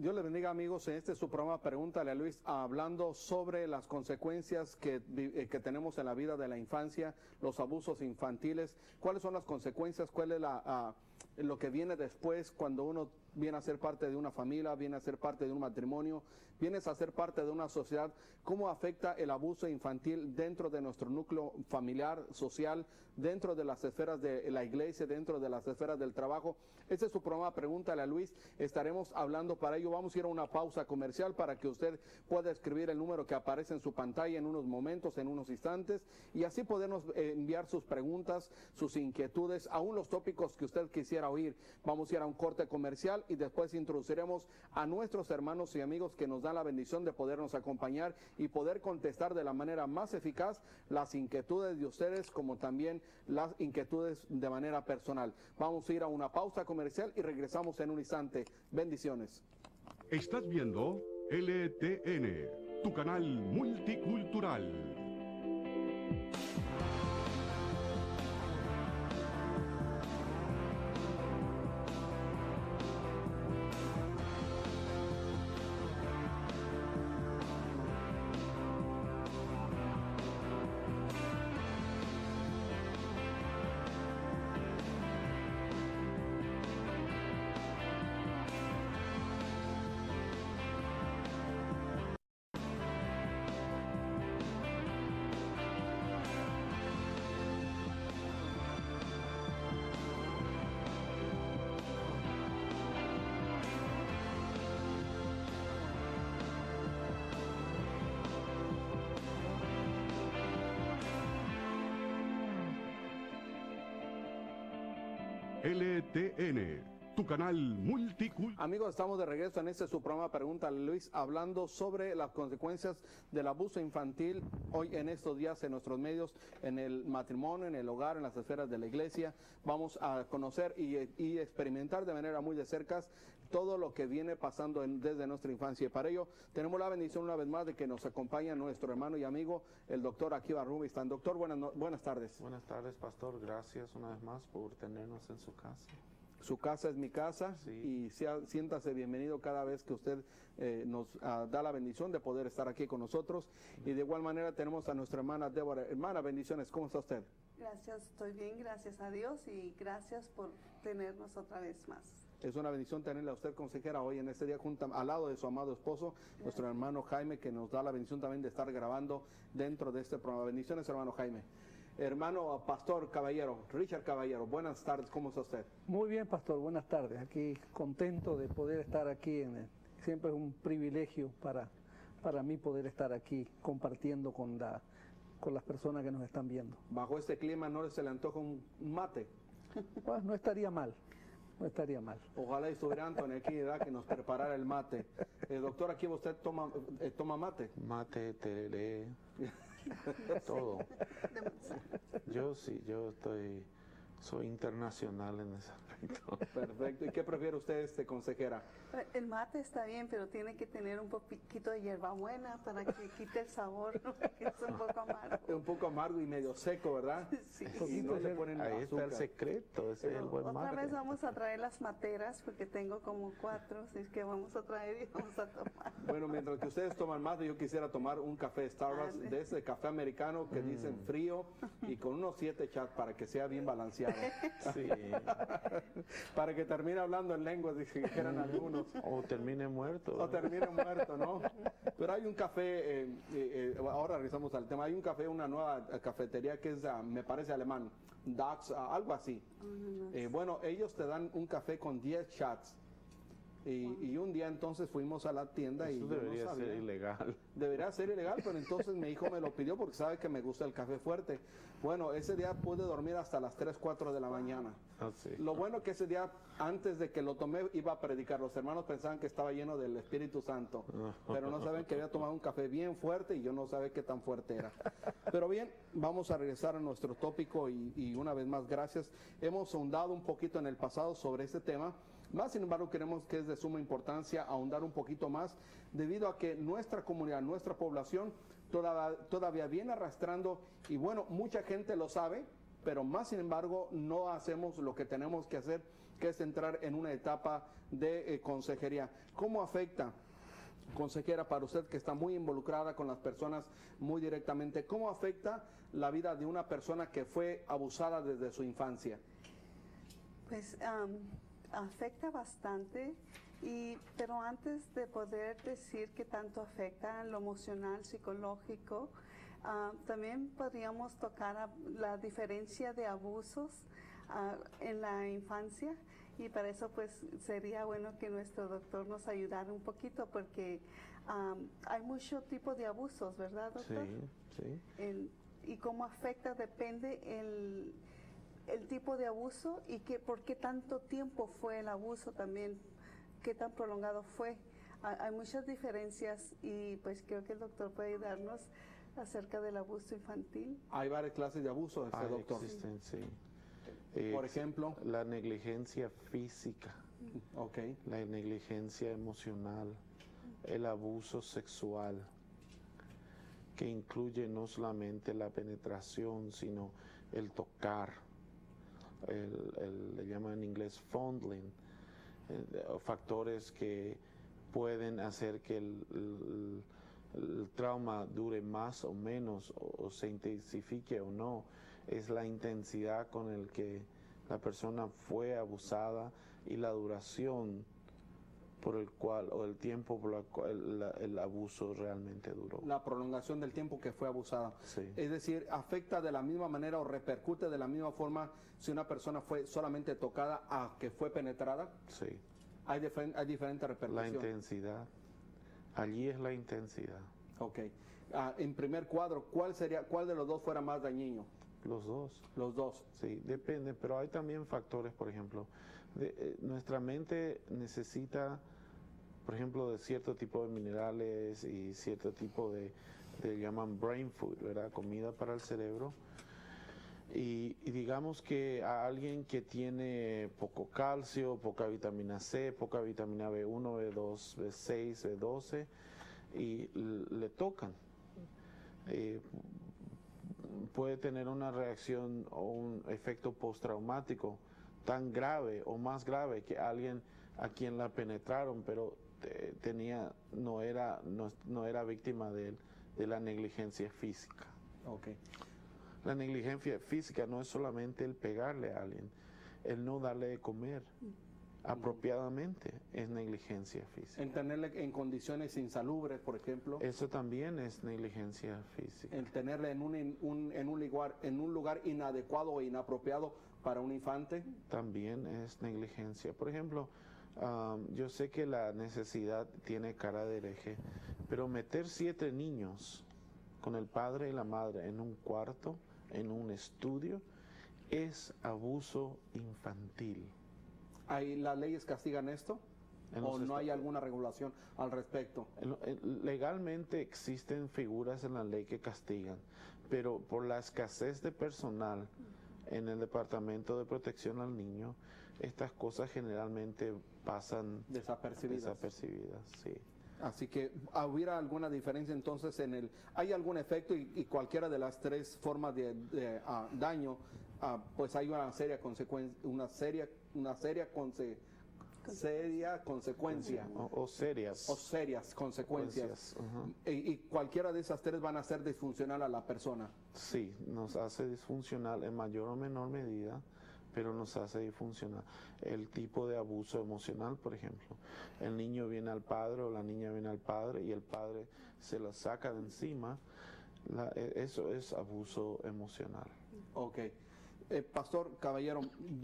Dios le bendiga, amigos. En este es su programa Pregúntale a Luis, hablando sobre las consecuencias que tenemos en la vida de la infancia, los abusos infantiles. ¿Cuáles son las consecuencias? ¿Cuál es lo que viene después cuando uno viene a ser parte de una familia, viene a ser parte de un matrimonio, vienes a ser parte de una sociedad? ¿Cómo afecta el abuso infantil dentro de nuestro núcleo familiar, social, dentro de las esferas de la iglesia, dentro de las esferas del trabajo? Este es su programa Pregúntale a Luis. Estaremos hablando para ello. Vamos a ir a una pausa comercial para que usted pueda escribir el número que aparece en su pantalla en unos momentos, en unos instantes, y así podernos enviar sus preguntas, sus inquietudes, aún los tópicos que usted quisiera oír. Vamos a ir a un corte comercial y después introduciremos a nuestros hermanos y amigos que nos dan la bendición de podernos acompañar y poder contestar de la manera más eficaz las inquietudes de ustedes, como también las inquietudes de manera personal. Vamos a ir a una pausa comercial y regresamos en un instante. Bendiciones. Estás viendo LTN, tu canal multicultural. LTN, tu canal multicultural. Amigos, estamos de regreso en este su programa Pregúntale Luis, hablando sobre las consecuencias del abuso infantil hoy en estos días en nuestros medios, en el matrimonio, en el hogar, en las esferas de la iglesia. Vamos a conocer y experimentar de manera muy de cerca todo lo que viene pasando desde nuestra infancia. Y para ello tenemos la bendición una vez más de que nos acompaña nuestro hermano y amigo, el doctor Akiva Rubinstein. Doctor, buenas tardes. Buenas tardes, pastor. Gracias una vez más por tenernos en su casa. Su casa es mi casa, sí. Y siéntase bienvenido cada vez que usted nos da la bendición de poder estar aquí con nosotros. Y de igual manera tenemos a nuestra hermana Débora. Hermana, bendiciones, ¿cómo está usted? Gracias, estoy bien, gracias a Dios y gracias por tenernos otra vez más. Es una bendición tenerla a usted, consejera, hoy en este día al lado de su amado esposo, nuestro hermano Jaime, que nos da la bendición también de estar grabando dentro de este programa. Bendiciones, hermano Jaime. Hermano Pastor Caballero, Richard Caballero, buenas tardes, ¿cómo está usted? Muy bien, Pastor, buenas tardes. Aquí contento de poder estar aquí. Siempre es un privilegio para mí poder estar aquí compartiendo con las personas que nos están viendo. Bajo este clima, ¿no se le antoja un mate? Pues no estaría mal. No estaría mal. Ojalá estuviera Antonio aquí, ¿verdad?, que nos preparara el mate. Doctor, aquí usted toma mate. Mate, tele, todo. Yo sí, soy internacional en ese aspecto. Perfecto. ¿Y qué prefiere usted, consejera? El mate está bien, pero tiene que tener un poquito de hierbabuena para que quite el sabor, que es un poco amargo. Es un poco amargo y medio seco, ¿verdad? Sí. Y no le ponen Ahí azúcar. está el secreto, ese es el buen mate. Otra vez vamos a traer las materas, porque tengo como 4, así que vamos a traer y vamos a tomar. Bueno, mientras que ustedes toman mate, yo quisiera tomar un café Starbucks, de ese café americano que dicen frío y con unos 7 shots para que sea bien balanceado. Sí. Para que termine hablando en lenguas, dijeran algunos. O termine muerto. O termine muerto, ¿no? Pero hay un café, ahora regresamos al tema, hay un café, una nueva cafetería que es, me parece alemán, DAX, algo así. Bueno, ellos te dan un café con 10 shots. Y un día entonces fuimos a la tienda. Eso y debería yo no sabía. ser ilegal. Debería ser ilegal, pero entonces mi hijo me lo pidió porque sabe que me gusta el café fuerte. Bueno, ese día pude dormir hasta las 3, 4 de la mañana. Ah, sí. Lo bueno que ese día, antes de que lo tomé, iba a predicar. Los hermanos pensaban que estaba lleno del Espíritu Santo, pero no saben que había tomado un café bien fuerte y yo no sabía qué tan fuerte era. Pero bien, vamos a regresar a nuestro tópico y una vez más, gracias. Hemos ahondado un poquito en el pasado sobre este tema. Más sin embargo, queremos que es de suma importancia ahondar un poquito más, debido a que nuestra comunidad, nuestra población, todavía viene arrastrando, y bueno, mucha gente lo sabe, pero más sin embargo no hacemos lo que tenemos que hacer, que es entrar en una etapa de consejería. ¿Cómo afecta, consejera, para usted que está muy involucrada con las personas muy directamente, cómo afecta la vida de una persona que fue abusada desde su infancia? Pues afecta bastante, pero antes de poder decir que tanto afecta en lo emocional, psicológico, también podríamos tocar la diferencia de abusos en la infancia, y para eso pues sería bueno que nuestro doctor nos ayudara un poquito, porque hay mucho tipo de abusos, ¿verdad, doctor? Sí, sí. Y cómo afecta depende el tipo de abuso y por qué tanto tiempo fue el abuso también, qué tan prolongado fue. Hay muchas diferencias y pues creo que el doctor puede ayudarnos acerca del abuso infantil. Hay varias clases de abuso, doctor. Existen, sí. Por ejemplo, la negligencia física, okay, la negligencia emocional, el abuso sexual, que incluye no solamente la penetración, sino el tocar, le llaman en inglés fondling, factores que pueden hacer que el trauma dure más o menos, o se intensifique o no. Es la intensidad con el que la persona fue abusada y la duración por el cual, o el tiempo por el cual el abuso realmente duró. La prolongación del tiempo que fue abusada. Sí. Es decir, afecta de la misma manera o repercute de la misma forma si una persona fue solamente tocada a que fue penetrada. Sí. Hay diferentes repercusiones. La intensidad. Allí es la intensidad. Ok. En primer cuadro, ¿cuál de los dos fuera más dañino? Los dos. Los dos. Sí, depende, pero hay también factores, por ejemplo, nuestra mente necesita, por ejemplo, de cierto tipo de minerales y cierto tipo de llaman brain food, ¿verdad? Comida para el cerebro. Y digamos que a alguien que tiene poco calcio, poca vitamina C, poca vitamina B1, B2, B6, B12, y le tocan, puede tener una reacción o un efecto postraumático tan grave o más grave que alguien a quien la penetraron, pero no era víctima de la negligencia física. Okay. La negligencia física no es solamente el pegarle a alguien, el no darle de comer apropiadamente es negligencia física. El tenerle en condiciones insalubres, por ejemplo. Eso también es negligencia física. El tenerle en un lugar inadecuado o inapropiado para un infante. También es negligencia. Por ejemplo, yo sé que la necesidad tiene cara de hereje, pero meter 7 niños con el padre y la madre en un cuarto, en un estudio, es abuso infantil. ¿Las leyes castigan esto? ¿O no hay alguna regulación al respecto? Legalmente existen figuras en la ley que castigan, pero por la escasez de personal en el Departamento de Protección al Niño, estas cosas generalmente pasan desapercibidas, sí. Así que hubiera alguna diferencia entonces hay algún efecto y cualquiera de las 3 formas de daño, pues hay una seria consecuencia, una seria consecuencia. O serias consecuencias. Uh-huh. Y cualquiera de esas 3 van a ser disfuncional a la persona. Sí, nos hace disfuncional en mayor o menor medida, pero nos hace disfuncional. El tipo de abuso emocional, por ejemplo. El niño viene al padre o la niña viene al padre y el padre se lo saca de encima. Eso es abuso emocional. Ok. Pastor Caballero,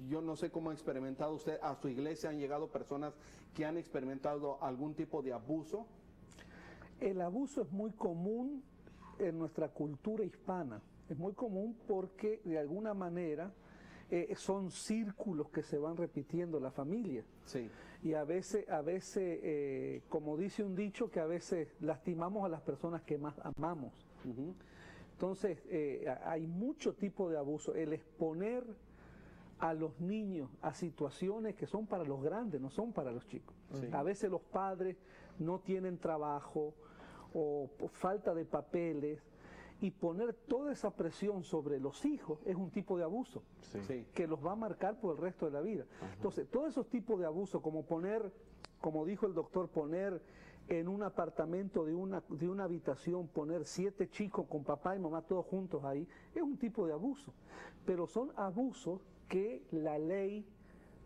yo no sé cómo ha experimentado usted, a su iglesia han llegado personas que han experimentado algún tipo de abuso. El abuso es muy común en nuestra cultura hispana. Es muy común porque de alguna manera son círculos que se van repitiendo en la familia. Sí. Y a veces, como dice un dicho, que a veces lastimamos a las personas que más amamos. Uh-huh. Entonces, hay mucho tipo de abuso. El exponer a los niños a situaciones que son para los grandes, no son para los chicos. Sí. A veces los padres no tienen trabajo o falta de papeles Y poner toda esa presión sobre los hijos es un tipo de abuso Sí. que los va a marcar por el resto de la vida. Entonces, todos esos tipos de abuso, como poner, como dijo el doctor, poner en un apartamento de una habitación, poner 7 chicos con papá y mamá todos juntos ahí, es un tipo de abuso. Pero son abusos que la ley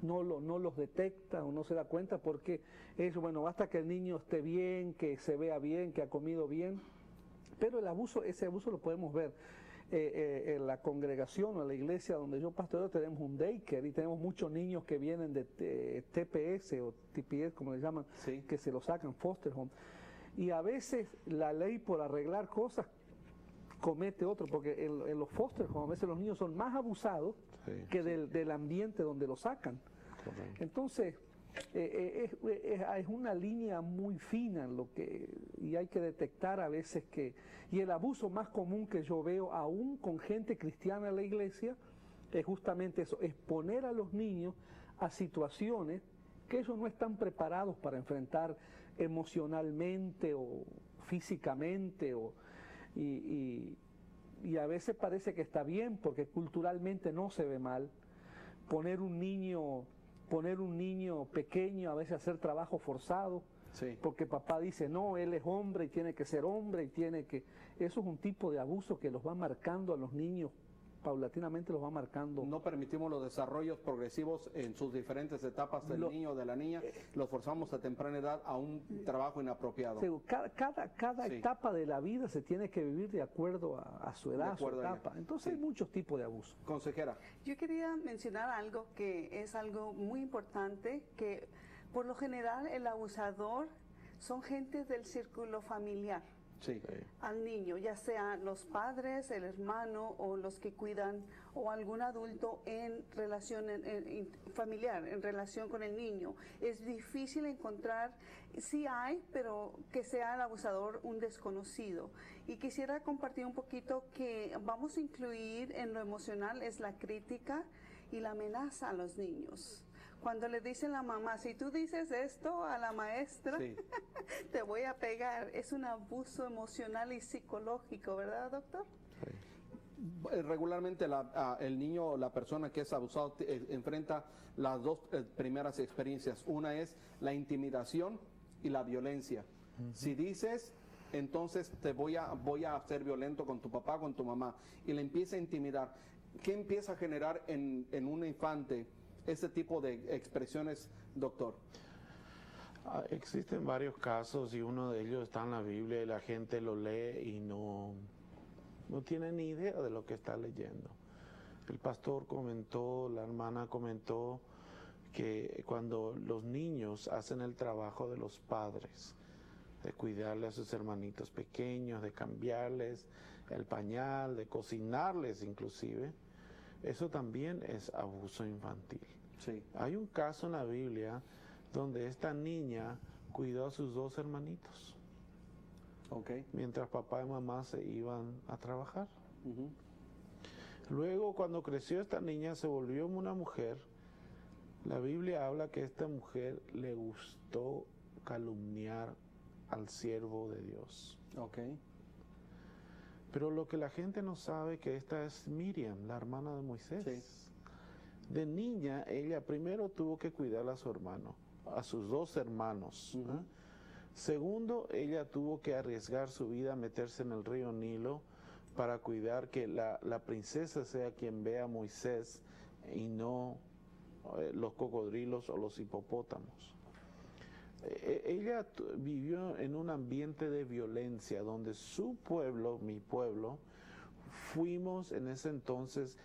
no los detecta o no se da cuenta, porque es, bueno, basta que el niño esté bien, que se vea bien, que ha comido bien. Pero el abuso, ese abuso lo podemos ver en la congregación o en la iglesia donde yo pastoreo. Tenemos un daycare y tenemos muchos niños que vienen de TPS o TPS, como le llaman, Sí. que se los sacan, foster home. Y a veces la ley, por arreglar cosas, comete otro, porque en los foster home a veces los niños son más abusados que del ambiente donde los sacan. Correcto. Entonces, es una línea muy fina y hay que detectar a veces y el abuso más común que yo veo aún con gente cristiana en la iglesia es justamente eso, es poner a los niños a situaciones que ellos no están preparados para enfrentar emocionalmente o físicamente y a veces parece que está bien porque culturalmente no se ve mal poner un niño pequeño a veces a hacer trabajo forzado, Sí. porque papá dice, no, él es hombre y tiene que ser hombre eso es un tipo de abuso que los va marcando a los niños, paulatinamente los va marcando. No permitimos los desarrollos progresivos en sus diferentes etapas del niño o de la niña, los forzamos a temprana edad a un trabajo inapropiado. Cada Sí. etapa de la vida se tiene que vivir de acuerdo a su edad, a su acuerdo a ella. etapa. Entonces Sí. hay muchos tipos de abuso. Consejera. Yo quería mencionar algo que es algo muy importante, que por lo general el abusador son gente del círculo familiar Sí. al niño, ya sean los padres, el hermano o los que cuidan o algún adulto en relación familiar, en relación con el niño. Es difícil encontrar, sí hay, pero que sea el abusador un desconocido. Y quisiera compartir un poquito que vamos a incluir en lo emocional es la crítica y la amenaza a los niños. Cuando le dicen a la mamá, si tú dices esto a la maestra, Sí. te voy a pegar. Es un abuso emocional y psicológico, ¿verdad, doctor? Regularmente el niño o la persona que es abusado enfrenta las dos primeras experiencias. Una es la intimidación y la violencia. Si dices, entonces te voy a ser violento con tu papá, con tu mamá, y le empieza a intimidar, ¿qué empieza a generar en un infante este tipo de expresiones, doctor? Existen varios casos y uno de ellos está en la Biblia y la gente lo lee y no tiene ni idea de lo que está leyendo. El pastor comentó, la hermana comentó que cuando los niños hacen el trabajo de los padres, de cuidarle a sus hermanitos pequeños, de cambiarles el pañal, de cocinarles inclusive, eso también es abuso infantil. Sí. Hay un caso en la Biblia donde esta niña cuidó a sus 2 hermanitos Okay. mientras papá y mamá se iban a trabajar. Ujú. Luego, cuando creció esta niña, se volvió una mujer. La Biblia habla que esta mujer le gustó calumniar al siervo de Dios. Okay. Pero lo que la gente no sabe que esta es Miriam, la hermana de Moisés. Sí. De niña, ella primero tuvo que cuidar a su hermano, a sus 2 hermanos. Ujú. ¿eh? Segundo, ella tuvo que arriesgar su vida a meterse en el río Nilo para cuidar que la princesa sea quien vea a Moisés y no los cocodrilos o los hipopótamos. Ella vivió en un ambiente de violencia donde su pueblo, mi pueblo, fuimos en ese entonces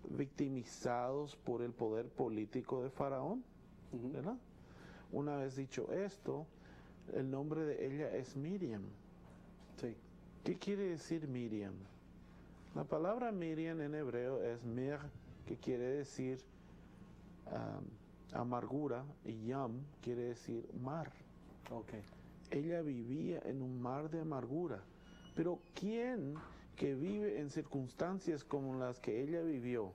victimizados por el poder político de Faraón, Ujú. ¿verdad? Una vez dicho esto, el nombre de ella es Miriam. Sí. ¿Qué quiere decir Miriam? La palabra Miriam en hebreo es mir, que quiere decir amargura, y yam quiere decir mar. Okay. Ella vivía en un mar de amargura. Pero ¿quién que vive en circunstancias como las que ella vivió,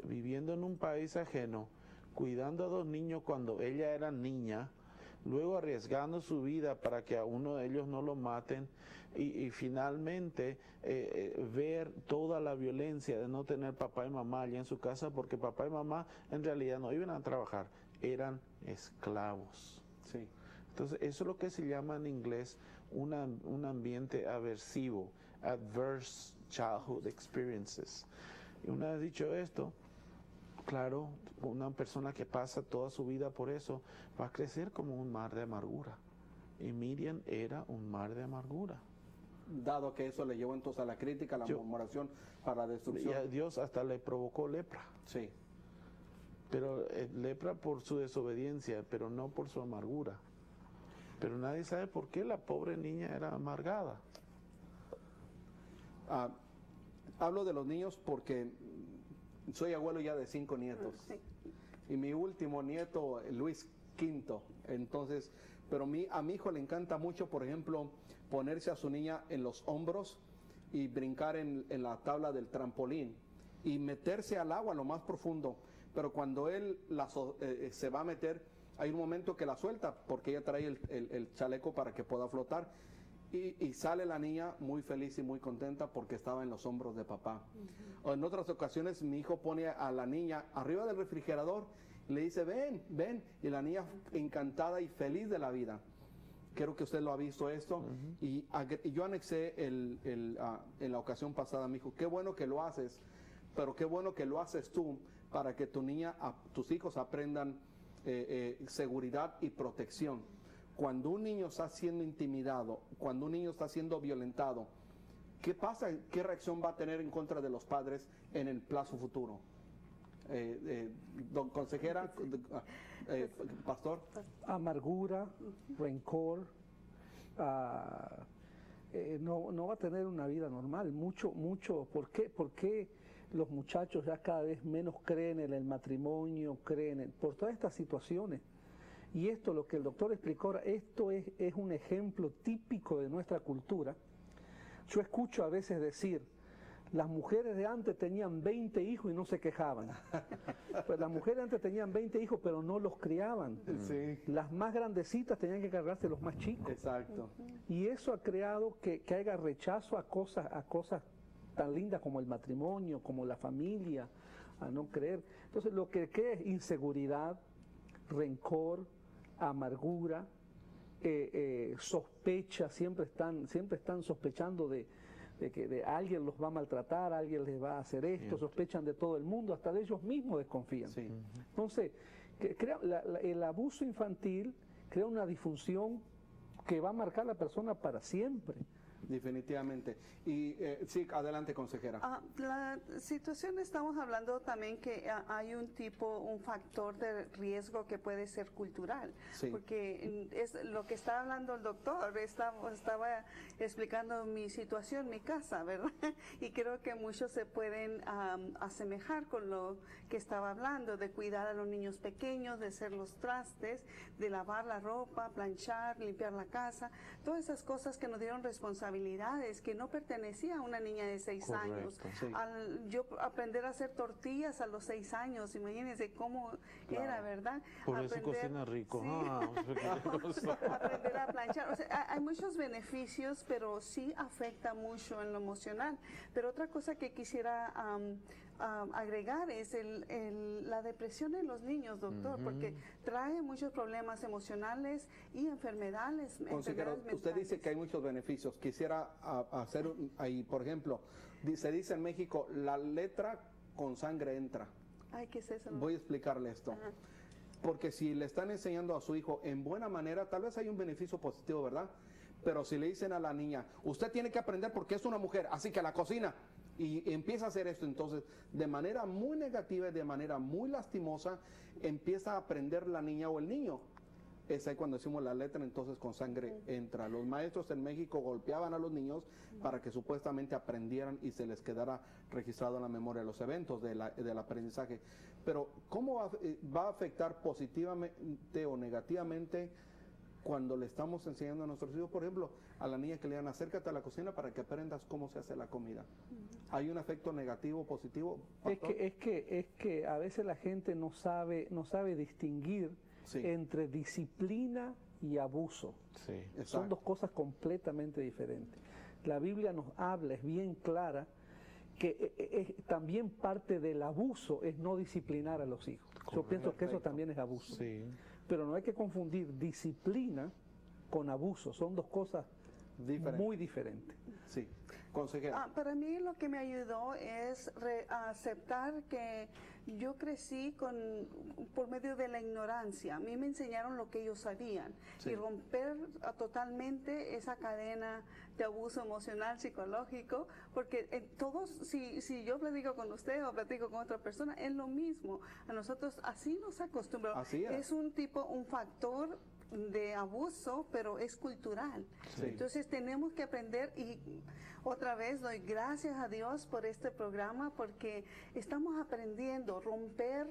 viviendo en un país ajeno, cuidando a 2 niños cuando ella era niña, luego arriesgando su vida para que a uno de ellos no lo maten y finalmente ver toda la violencia de no tener papá y mamá allá en su casa, porque papá y mamá en realidad no iban a trabajar, eran esclavos. Sí. Entonces eso es lo que se llama en inglés un ambiente aversivo, adverse childhood experiences. Y una vez dicho esto, claro, una persona que pasa toda su vida por eso va a crecer como un mar de amargura. Y Miriam era un mar de amargura. Dado que eso le llevó entonces a la crítica, a la murmuración, para la Y destrucción. a Dios hasta le provocó lepra. Sí. Pero lepra por su desobediencia, pero no por su amargura. Pero nadie sabe por qué la pobre niña era amargada. Hablo de los niños porque soy abuelo ya de 5 nietos. Sí. Y mi último nieto, Luis V. Entonces, pero a mi hijo le encanta mucho, por ejemplo, ponerse a su niña en los hombros y brincar en la tabla del trampolín y meterse al agua lo más profundo. Pero cuando él se va a meter, hay un momento que la suelta porque ella trae el chaleco para que pueda flotar. Y sale la niña muy feliz y muy contenta porque estaba en los hombros de papá. O en otras ocasiones mi hijo pone a la niña arriba del refrigerador y le dice, ven, ven. Y la niña encantada y feliz de la vida. Creo que usted lo ha visto esto. Y yo anexé en la ocasión pasada, mi hijo, qué bueno que lo haces, pero qué bueno que lo haces tú para que tus hijos aprendan seguridad y protección. Cuando un niño está siendo intimidado, cuando un niño está siendo violentado, ¿qué pasa? ¿Qué reacción va a tener en contra de los padres en el plazo futuro? Don consejera, pastor. Amargura, rencor, no va a tener una vida normal. Mucho. ¿Por qué los muchachos ya cada vez menos creen en el matrimonio, por todas estas situaciones? Y esto, lo que el doctor explicó ahora, esto es un ejemplo típico de nuestra cultura. Yo escucho a veces decir, las mujeres de antes tenían 20 hijos y no se quejaban. Pues las mujeres de antes tenían 20 hijos, pero no los criaban. Sí. Las más grandecitas tenían que cargarse los más chicos. Exacto. Y eso ha creado que haya rechazo a cosas tan lindas como el matrimonio, como la familia, a no creer. Entonces lo que crea es inseguridad, rencor, amargura, sospecha, siempre están sospechando de que alguien los va a maltratar, alguien les va a hacer esto, sospechan de todo el mundo, hasta de ellos mismos desconfían. Sí. Entonces, el abuso infantil crea una disfunción que va a marcar a la persona para siempre. Definitivamente. Y sí, adelante, consejera. La situación, estamos hablando también que hay un factor de riesgo que puede ser cultural, Sí. porque es lo que está hablando el doctor, estaba explicando mi situación, mi casa, ¿verdad? Y creo que muchos se pueden asemejar con lo que estaba hablando, de cuidar a los niños pequeños, de hacer los trastes, de lavar la ropa, planchar, limpiar la casa, todas esas cosas que nos dieron responsabilidades que no pertenecía a una niña de 6 años. Sí. Yo aprender a hacer tortillas a los 6 años, imagínense cómo era, ¿verdad? Por eso cocina rico. Sí. Aprender a planchar. O sea, hay muchos beneficios, pero sí afecta mucho en lo emocional. Pero otra cosa que quisiera agregar es la depresión en los niños, doctor, porque trae muchos problemas emocionales y enfermedades. Consejero, usted dice que hay muchos beneficios. Quisiera hacer ahí, por ejemplo, se dice en México, la letra con sangre entra. Ay, ¿qué es eso? Voy a explicarle esto. Ajá. Porque si le están enseñando a su hijo en buena manera, tal vez hay un beneficio positivo, ¿verdad? Pero si le dicen a la niña, usted tiene que aprender porque es una mujer, así que la cocina, y empieza a hacer esto, entonces de manera muy negativa y de manera muy lastimosa empieza a aprender la niña o el niño. Es ahí cuando decimos la letra, entonces con sangre entra. Los maestros en México golpeaban a los niños para que supuestamente aprendieran y se les quedara registrado en la memoria los eventos del aprendizaje. Pero ¿cómo va a afectar positivamente o negativamente cuando le estamos enseñando a nuestros hijos, por ejemplo, a la niña que le digan acércate a la cocina para que aprendas cómo se hace la comida? ¿Hay un efecto negativo o positivo, pastor? Es que a veces la gente no sabe distinguir Sí. entre disciplina y abuso. Sí. Son Exacto. dos cosas completamente diferentes. La Biblia nos habla, es bien clara, que también parte del abuso es no disciplinar a los hijos. Yo pienso que eso Perfecto. también es abuso. Sí. Pero no hay que confundir disciplina con abuso, son dos cosas Diferente. muy diferentes. Sí. Consejera. Para mí lo que me ayudó es aceptar que yo crecí por medio de la ignorancia. A mí me enseñaron lo que ellos sabían Sí. y romper totalmente esa cadena de abuso emocional, psicológico, porque todos, si yo platico con usted o platico con otra persona, es lo mismo. A nosotros así nos acostumbramos. Así es. Un factor de abuso, pero es cultural. Sí. Entonces tenemos que aprender y otra vez doy gracias a Dios por este programa porque estamos aprendiendo romper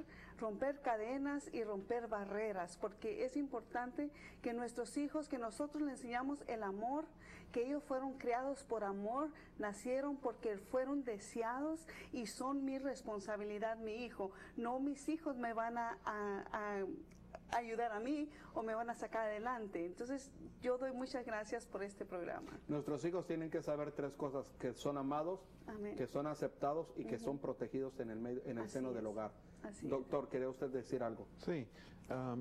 cadenas y romper barreras, porque es importante que nuestros hijos, que nosotros les enseñamos el amor, que ellos fueron criados por amor, nacieron porque fueron deseados y son mi responsabilidad, mi hijo. No mis hijos me van a ayudar a mí o me van a sacar adelante. Entonces yo doy muchas gracias por este programa. Nuestros hijos tienen que saber tres cosas: que son amados, Amén. que son aceptados y que son protegidos en el Así seno es. del hogar. Así es. Doctor, ¿quería usted decir algo? Sí,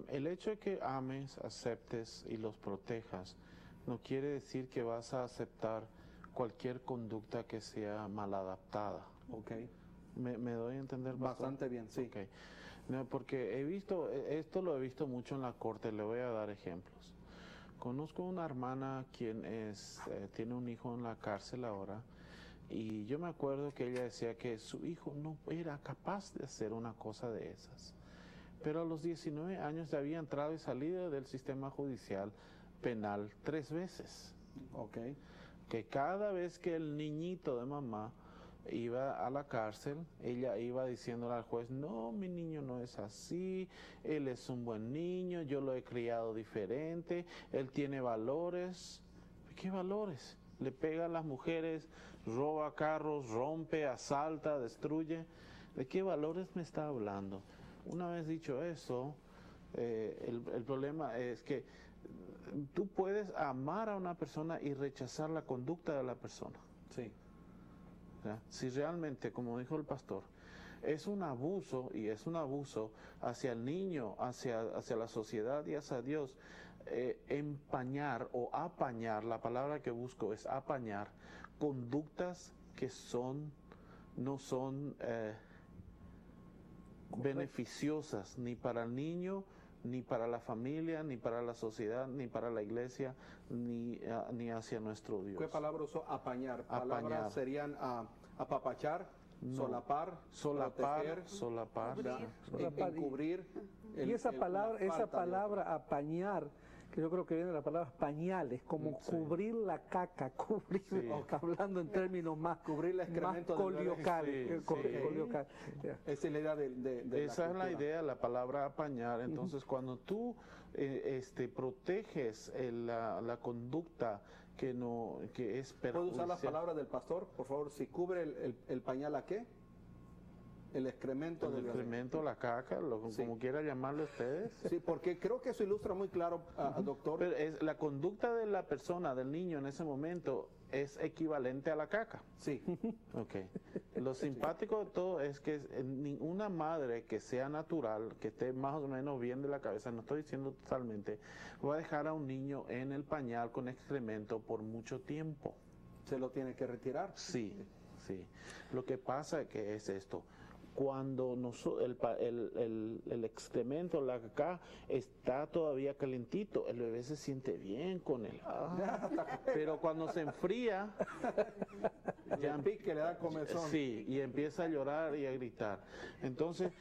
el hecho de que ames, aceptes y los protejas no quiere decir que vas a aceptar cualquier conducta que sea mal adaptada. Ok. ¿Me doy a entender pastor? Bastante bien, sí. Ok. No, porque esto lo he visto mucho en la corte, le voy a dar ejemplos. Conozco una hermana quien tiene un hijo en la cárcel ahora, y yo me acuerdo que ella decía que su hijo no era capaz de hacer una cosa de esas. Pero a los 19 años ya había entrado y salido del sistema judicial penal 3 veces. Ok. Que cada vez que el niñito de mamá iba a la cárcel, ella iba diciéndole al juez: no, mi niño no es así, él es un buen niño, yo lo he criado diferente, él tiene valores. ¿Qué valores? Le pega a las mujeres, roba carros, rompe, asalta, destruye. ¿De qué valores me está hablando? Una vez dicho eso, el problema es que tú puedes amar a una persona y rechazar la conducta de la persona. Sí. ¿Ya? Si realmente, como dijo el pastor, es un abuso, y es un abuso hacia el niño, hacia la sociedad y hacia Dios, empañar o apañar, la palabra que busco es apañar, conductas que no son beneficiosas ni para el niño, ni para la familia, ni para la sociedad, ni para la iglesia, ni hacia nuestro Dios. ¿Qué palabra usó? Apañar. Apañar. Palabras serían apapachar, No. solapar, proteger, solapar, Solapar. encubrir. Y esa la palabra, falta de otro. apañar, que yo creo que viene de la palabra pañales, como Sí. cubrir la caca, cubrir, Sí. hablando en términos más, Cubrir el más excremento del bebé. coloquiales. Sí, sí. Coloquial. Ya. Esa es la idea de Esa es la cultura. idea, la palabra apañar. Entonces, cuando tú proteges la conducta que es ¿Puedo perjudicial. usar las palabras del pastor? Por favor, si cubre el pañal, ¿a qué? El excremento El del bebé. excremento, la caca, Sí. como quieran llamarlo ustedes. Sí, porque creo que eso ilustra muy claro, doctor. Pero la conducta de la persona, del niño en ese momento, es equivalente a la caca. Sí, Okay. Lo simpático de todo es que ninguna madre que sea natural, que esté más o menos bien de la cabeza, no estoy diciendo totalmente, va a dejar a un niño en el pañal con excremento por mucho tiempo. se lo tiene que retirar. Sí, sí. Lo que pasa que es esto. Cuando el excremento, la caca, está todavía calentito, el bebé se siente bien con él. Pero cuando se enfría, Ya pique, le da comezón. sí, y empieza a llorar y a gritar. Entonces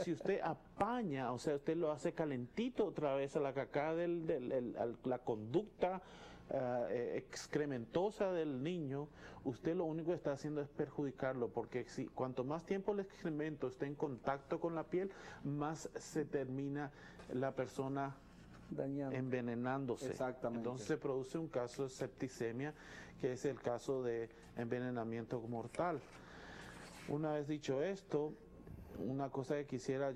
si usted apaña, o sea, usted lo hace calentito otra vez a la caca, la conducta excrementosa del niño, usted lo único que está haciendo es perjudicarlo, porque cuanto más tiempo el excremento esté en contacto con la piel, más se termina la persona Dañando. envenenándose. Exactamente. Entonces se produce un caso de septicemia, que es el caso de envenenamiento mortal. Una vez dicho esto, una cosa que quisiera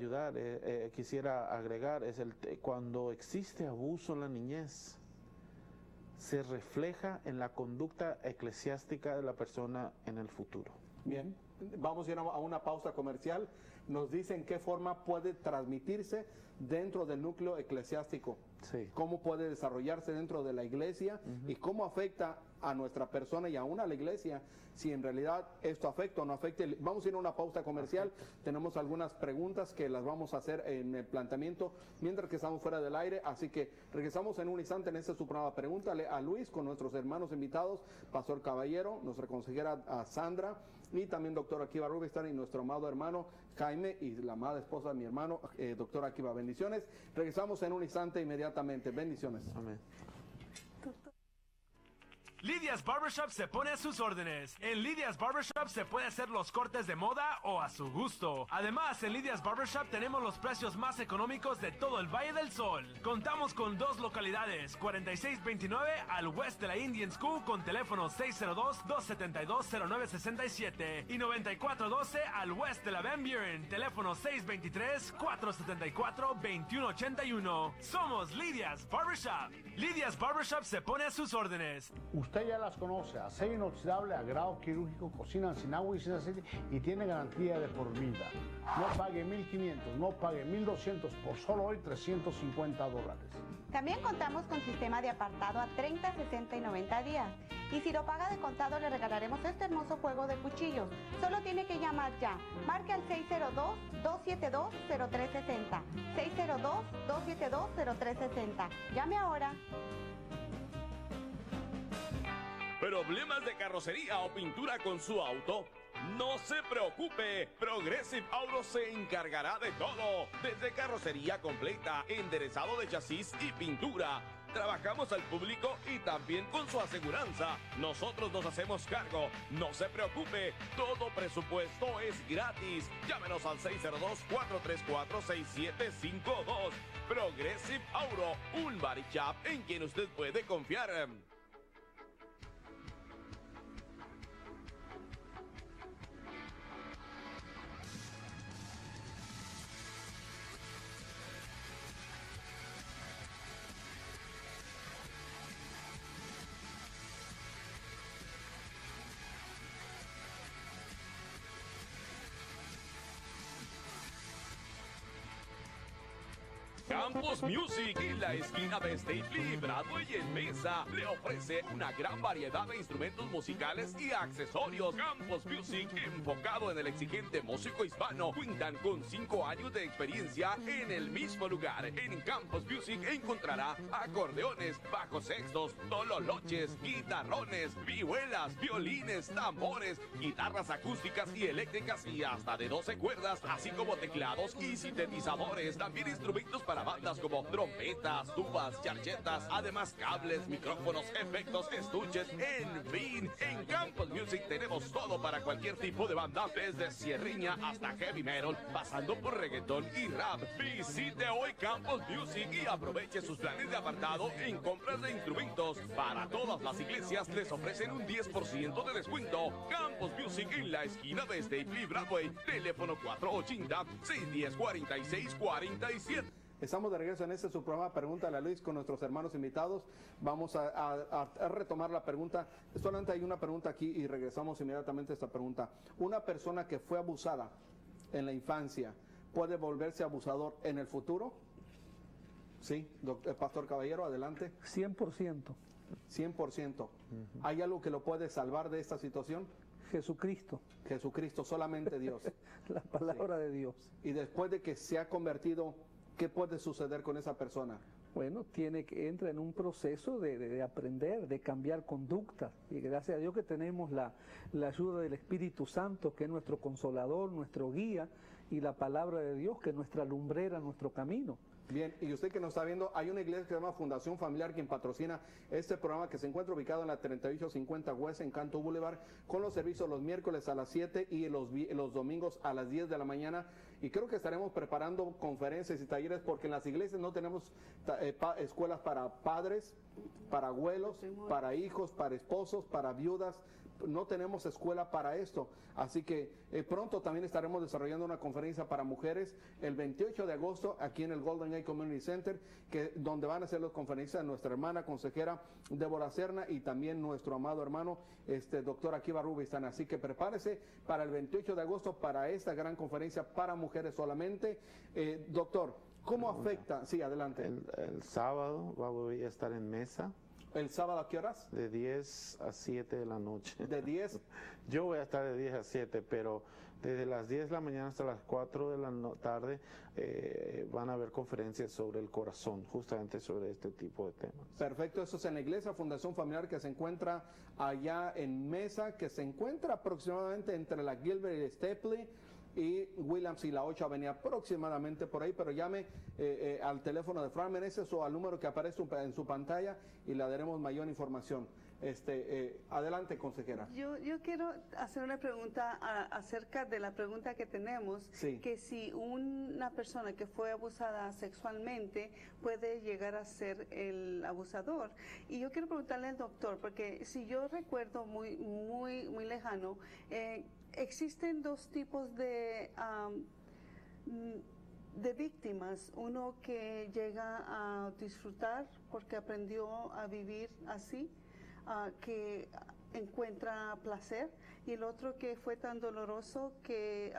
quisiera agregar es cuando existe abuso en la niñez, se refleja en la conducta eclesiástica de la persona en el futuro. Bien, vamos a ir a una pausa comercial. Nos dicen qué forma puede transmitirse dentro del núcleo eclesiástico, Sí. cómo puede desarrollarse dentro de la iglesia y cómo afecta a nuestra persona y aún a la iglesia, si en realidad esto afecta o no afecta. Vamos a ir a una pausa comercial. Tenemos algunas preguntas que las vamos a hacer en el planteamiento mientras que estamos fuera del aire, así que regresamos en un instante en esta su programa Pregúntale a Luis con nuestros hermanos invitados, Pastor Caballero, nuestra consejera Sandra y también doctor Akiva Rubinstein y nuestro amado hermano Jaime y la amada esposa de mi hermano, doctor Akiva. Bendiciones. Regresamos en un instante inmediatamente. Bendiciones. Amén. Lidia's Barbershop se pone a sus órdenes. En Lidia's Barbershop se puede hacer los cortes de moda o a su gusto. Además, en Lidia's Barbershop tenemos los precios más económicos de todo el Valle del Sol. Contamos con 2 localidades, 4629 al west de la Indian School con teléfono 602-272-0967 y 9412 al west de la Van Buren, teléfono 623-474-2181. Somos Lidia's Barbershop. Lidia's Barbershop se pone a sus órdenes. Usted ya las conoce, acero inoxidable a grado quirúrgico, cocinan sin agua y sin aceite y tiene garantía de por vida. No pague 1.500, no pague 1.200, por solo hoy $350. También contamos con sistema de apartado a 30, 60 y 90 días. Y si lo paga de contado le regalaremos este hermoso juego de cuchillos. Solo tiene que llamar ya. Marque al 602-272-0360. 602-272-0360. Llame ahora. ¿Problemas de carrocería o pintura con su auto? No se preocupe, Progressive Auto se encargará de todo, desde carrocería completa, enderezado de chasis y pintura. Trabajamos al público y también con su aseguranza. Nosotros nos hacemos cargo. No se preocupe, todo presupuesto es gratis. Llámenos al 602-434-6752. Progressive Auto, un body shop en quien usted puede confiar. Campos Music, en la esquina de Stately, Broadway en Mesa, le ofrece una gran variedad de instrumentos musicales y accesorios. Campos Music, enfocado en el exigente músico hispano, cuentan con 5 años de experiencia en el mismo lugar. En Campos Music encontrará acordeones, bajos sextos, tololoches, guitarrones, vihuelas, violines, tambores, guitarras acústicas y eléctricas y hasta de 12 cuerdas, así como teclados y sintetizadores. También instrumentos para bandas como trompetas, tubas, charchetas, además cables, micrófonos, efectos, estuches, en fin. En Campos Music tenemos todo para cualquier tipo de banda, desde sierriña hasta heavy metal, pasando por reggaetón y rap. Visite hoy Campos Music y aproveche sus planes de apartado en compras de instrumentos. Para todas las iglesias les ofrecen un 10% de descuento. Campos Music en la esquina de Stately Broadway, teléfono 480-610-4647. Estamos de regreso en este su programa Pregúntale a Luis con nuestros hermanos invitados. Vamos a retomar la pregunta. Solamente hay una pregunta aquí y regresamos inmediatamente a esta pregunta. ¿Una persona que fue abusada en la infancia puede volverse abusador en el futuro? Sí, Pastor Caballero, adelante. 100%. 100%. ¿Hay algo que lo puede salvar de esta situación? Jesucristo. Jesucristo, solamente Dios. La palabra de Dios. Y después de que se ha convertido, ¿qué puede suceder con esa persona? Bueno, entra en un proceso de aprender, de cambiar conducta. Y gracias a Dios que tenemos la ayuda del Espíritu Santo, que es nuestro consolador, nuestro guía, y la palabra de Dios, que es nuestra lumbrera, nuestro camino. Bien, y usted que nos está viendo, hay una iglesia que se llama Fundación Familiar quien patrocina este programa que se encuentra ubicado en la 3850 West en Canto Boulevard, con los servicios los miércoles a las 7 y los domingos a las 10 de la mañana. Y creo que estaremos preparando conferencias y talleres porque en las iglesias no tenemos escuelas para padres, para abuelos, para hijos, para esposos, para viudas, no tenemos escuela para esto. Así que pronto también estaremos desarrollando una conferencia para mujeres el 28 de agosto aquí en el Golden Gate Community Center, donde van a hacer las conferencias nuestra hermana consejera Débora Serna y también nuestro amado hermano doctor Akiva Rubinstein. Así que prepárese para el 28 de agosto para esta gran conferencia para mujeres solamente. Doctor, ¿cómo afecta? Sí, adelante. El sábado voy a estar en mesa. ¿El sábado a qué horas? De 10 a 7 de la noche. ¿De 10? Yo voy a estar de 10 a 7, pero desde las 10 de la mañana hasta las 4 de la tarde van a haber conferencias sobre el corazón, justamente sobre este tipo de temas. Perfecto, eso es en la Iglesia Fundación Familiar que se encuentra allá en Mesa, que se encuentra aproximadamente entre la Gilbert y Stepley y Williams y la 8 Avenida, aproximadamente por ahí, pero llame al teléfono de Fran Meneses o al número que aparece en su pantalla y le daremos mayor información. Adelante, consejera. Yo quiero hacer una pregunta acerca de la pregunta que tenemos, sí, que si una persona que fue abusada sexualmente puede llegar a ser el abusador. Y yo quiero preguntarle al doctor, porque si yo recuerdo muy lejano, existen dos tipos de víctimas. Uno que llega a disfrutar porque aprendió a vivir así, que encuentra placer, y el otro que fue tan doloroso que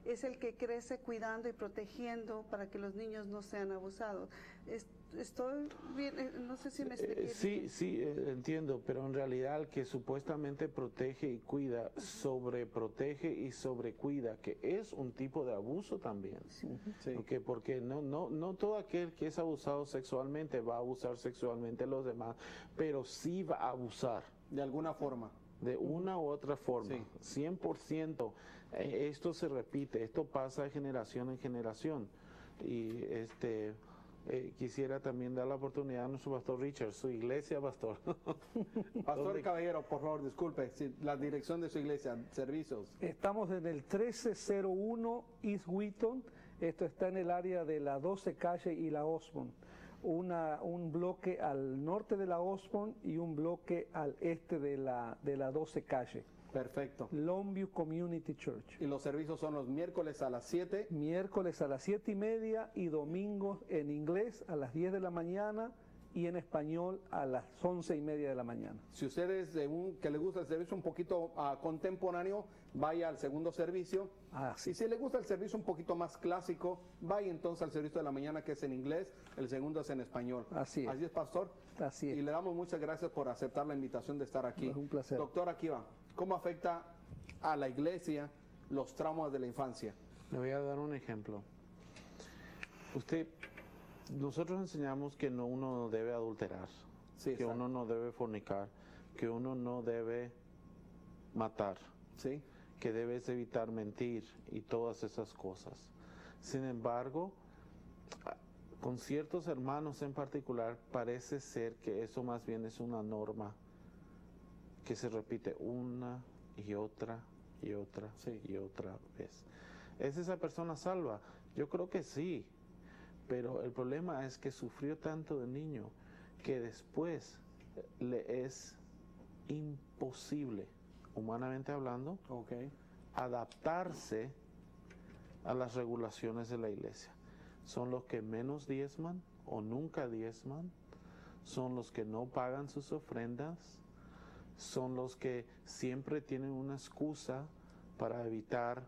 es el que crece cuidando y protegiendo para que los niños no sean abusados. Estoy bien, no sé si me expliqué. Sí, entiendo, pero en realidad el que supuestamente protege y cuida, sobreprotege y sobrecuida, que es un tipo de abuso también. Sí. Porque no todo aquel que es abusado sexualmente va a abusar sexualmente de los demás, pero sí va a abusar. De alguna forma. De una u otra forma, sí. 100%. Esto se repite, esto pasa de generación en generación. Y quisiera también dar la oportunidad a nuestro pastor Richard, su iglesia, pastor. Pastor Caballero, por favor, disculpe, la dirección de su iglesia, servicios. Estamos en el 1301 East Wheaton, esto está en el área de la 12 calle y la Osborne. Un bloque al norte de la Osborne y un bloque al este de la 12 calle. Perfecto. Longview Community Church. Y los servicios son los miércoles a las 7. Miércoles a las 7:30 y domingos en inglés a las 10 de la mañana y en español a las 11:30 de la mañana. Si usted es que le gusta el servicio un poquito contemporáneo, vaya al segundo servicio. Sí. Y si le gusta el servicio un poquito más clásico, vaya entonces al servicio de la mañana, que es en inglés, el segundo es en español. Así es. Así es, pastor. Así es. Y le damos muchas gracias por aceptar la invitación de estar aquí. Es un placer. Doctor Akiva, ¿cómo afecta a la iglesia los traumas de la infancia? Le voy a dar un ejemplo. Nosotros enseñamos que uno no debe adulterar, sí, que exacto. uno no debe fornicar, que uno no debe matar, sí, que debes evitar mentir y todas esas cosas. Sin embargo, con ciertos hermanos en particular, parece ser que eso más bien es una norma que se repite una y otra y otra y otra vez. ¿Es esa persona salva? Yo creo que sí, pero el problema es que sufrió tanto de niño que después le es imposible, humanamente hablando, adaptarse a las regulaciones de la iglesia. Son los que menos diezman o nunca diezman, son los que no pagan sus ofrendas, son los que siempre tienen una excusa para evitar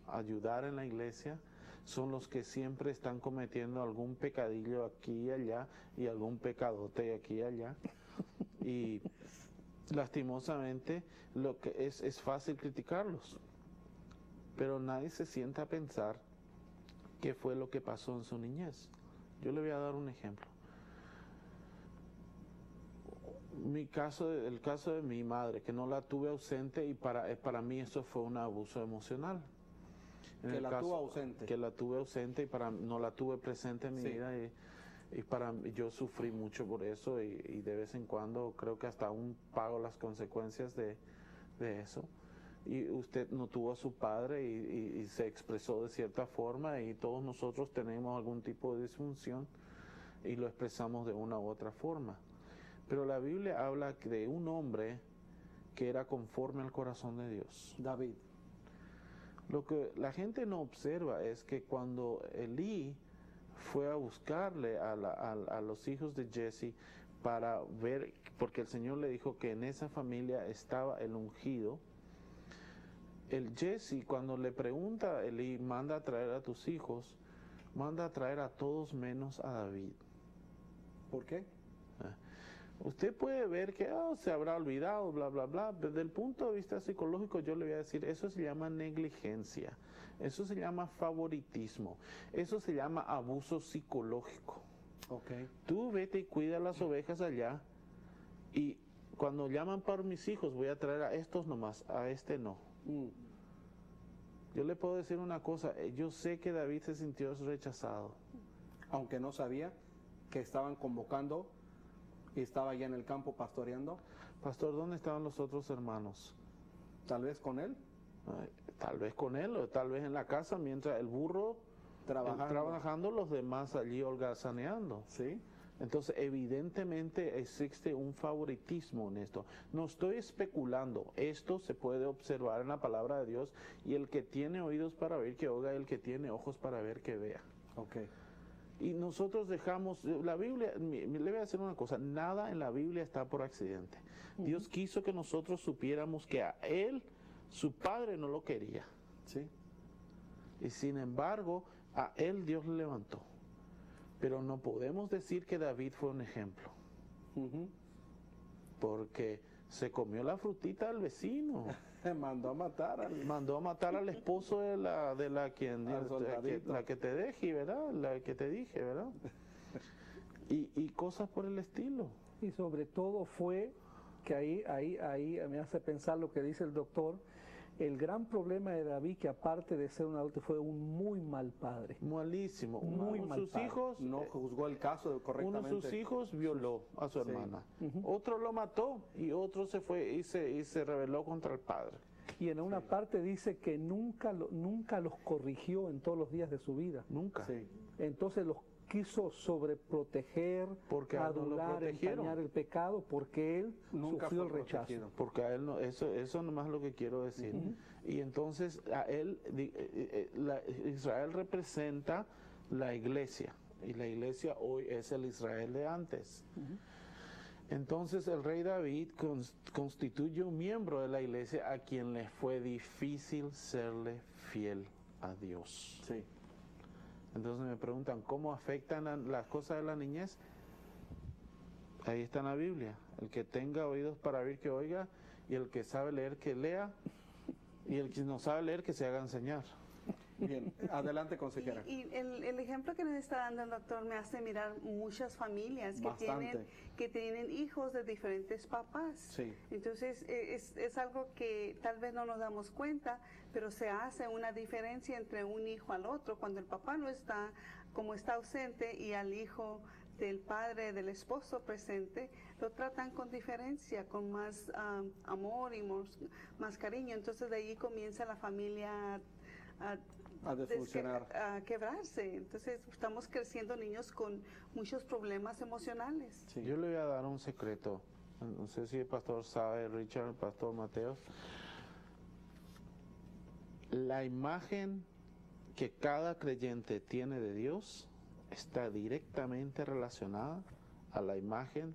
ayudar en la iglesia, son los que siempre están cometiendo algún pecadillo aquí y allá y algún pecadote aquí y allá. Y lastimosamente lo que es fácil criticarlos, pero nadie se sienta a pensar qué fue lo que pasó en su niñez. Yo le voy a dar un ejemplo. El caso de mi madre, que no la tuve ausente, y para mí eso fue un abuso emocional. Que la tuvo ausente. Que la tuve ausente y no la tuve presente en mi vida, y yo sufrí mucho por eso, y de vez en cuando creo que hasta aún pago las consecuencias de eso. Y usted no tuvo a su padre y se expresó de cierta forma, y todos nosotros tenemos algún tipo de disfunción y lo expresamos de una u otra forma. Pero la Biblia habla de un hombre que era conforme al corazón de Dios. David. Lo que la gente no observa es que cuando Elí fue a buscarle a los hijos de Jesse para ver, porque el Señor le dijo que en esa familia estaba el ungido, el Jesse cuando le pregunta a Elí, manda a traer a tus hijos, manda a traer a todos menos a David. ¿Por qué? Usted puede ver que se habrá olvidado, bla, bla, bla. Desde el punto de vista psicológico, yo le voy a decir, eso se llama negligencia, eso se llama favoritismo, eso se llama abuso psicológico. Okay. Tú vete y cuida las ovejas allá, y cuando llaman para mis hijos, voy a traer a estos nomás, a este no. Yo le puedo decir una cosa, yo sé que David se sintió rechazado. Aunque no sabía que estaban convocando y estaba allá en el campo pastoreando. Pastor, ¿dónde estaban los otros hermanos? Tal vez con él. Tal vez con él, o tal vez en la casa, mientras el burro trabajando, los demás allí holgazaneando. Sí. Entonces, evidentemente existe un favoritismo en esto. No estoy especulando, esto se puede observar en la palabra de Dios, y el que tiene oídos para oír, que oiga, el que tiene ojos para ver, que vea. Okay. Y nosotros dejamos, la Biblia, le voy a decir una cosa, nada en la Biblia está por accidente. Dios quiso que nosotros supiéramos que a él, su padre no lo quería. Sí. Y sin embargo, a él Dios le levantó. Pero no podemos decir que David fue un ejemplo. Porque se comió la frutita del vecino. Mandó a matar al esposo de la que te dejé, ¿verdad? La que te dije, ¿verdad? y cosas por el estilo. Y sobre todo fue que ahí me hace pensar lo que dice el doctor. El gran problema de David, que aparte de ser un adulto, fue un muy mal padre. Malísimo. Muy mal sus padre. Hijos, no juzgó el caso correctamente. Uno de sus hijos violó a su hermana. Otro lo mató y otro se fue y se rebeló contra el padre. Y en una parte dice que nunca los corrigió en todos los días de su vida. Nunca. Sí. Entonces los quiso sobreproteger, porque adular, empañar el pecado, porque él nunca sufrió el fue rechazo. protegido. Porque a él no, eso nomás es lo que quiero decir. Y entonces a él, Israel representa la iglesia, y la iglesia hoy es el Israel de antes. Entonces el rey David constituye un miembro de la iglesia a quien le fue difícil serle fiel a Dios. Sí. Entonces me preguntan, ¿cómo afectan las cosas de la niñez? Ahí está en la Biblia. El que tenga oídos para oír, que oiga, y el que sabe leer, que lea, y el que no sabe leer, que se haga enseñar. Bien, adelante, consejera. Y el ejemplo que nos está dando el doctor me hace mirar muchas familias que tienen hijos de diferentes papás. Sí. Entonces es algo que tal vez no nos damos cuenta, pero se hace una diferencia entre un hijo al otro. Cuando el papá no está, como está ausente, y al hijo del padre, del esposo presente, lo tratan con diferencia, con más amor y más cariño. Entonces de ahí comienza la familia a desfuncionar, a quebrarse. Entonces estamos creciendo niños con muchos problemas emocionales. Sí. Yo le voy a dar un secreto. No sé si el pastor sabe, Richard, el pastor Mateos. La imagen que cada creyente tiene de Dios está directamente relacionada a la imagen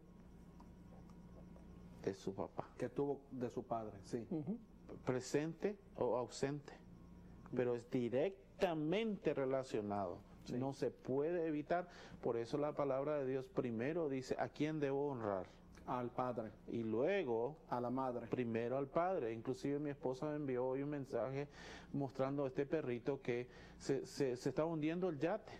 de su papá. Que tuvo de su padre, sí. Presente o ausente, pero es directamente relacionado. Sí. No se puede evitar. Por eso la palabra de Dios primero dice, ¿a quién debo honrar? Al padre. Y luego a la madre. Primero al padre. Inclusive mi esposa me envió hoy un mensaje mostrando a este perrito que se estaba hundiendo el yate,